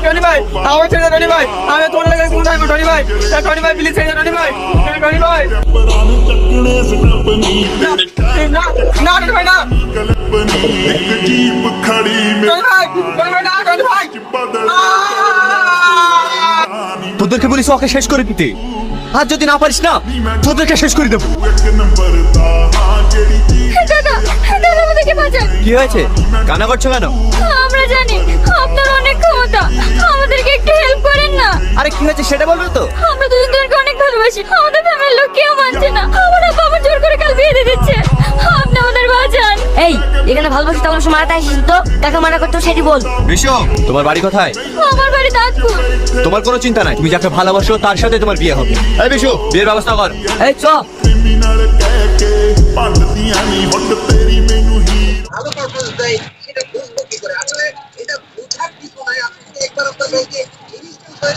Tony ভাই আমার ছেড়ে টনি ভাই আমি তোমার লাগে কোন থাকবো টনি ভাই প্লিজ ছেড়ে টনি ভাই টনি ভাই না না টনি ভাই না টনি ভাই তোদেরকে বলিস ওকে শেষ করে দিতে, আর যদি না পারিস না তোদেরকে শেষ করে দেবো। দাদা দাদা আমাদেরকে বাঁচান। কি হয়েছে, কান্না করছো কেন? আমরা জানি আপনার অনেক ক্ষমতা, আমাদেরকে একটু হেল্প করেন না। আরে কি হয়েছে সেটা বলবে তো। আমরা দুজন দুজনকে অনেক ভালোবাসি, আমাদের ফ্যামিলির লোক কেউ মানছে না, আমার আব্বা আমার জোর করে কাল বিয়ে দিয়ে দিচ্ছে, আপনি আমাদের বাঁচান। এই এখানে ভালোবাসি তখন সময় মারাতে আসিস তো, কাকে মানা করতে সেটি বল। বিশু, তোমার বাড়ি কোথায়? আমার বাড়ি দাঁতপুর। তোমার কোনো চিন্তা নাই, তুমি যাকে ভালোবাসো তার সাথে তোমার বিয়ে হবে। এই বিশু, বিয়ের ব্যবস্থা কর। এই চ। ভালো পারফরমেন্স দেয় সেটা বুঝবো কি করে? আসলে এটা বোঝার কিছু নাই, আপনি একবার আপনার ব্যাংকে ইনস্টল করে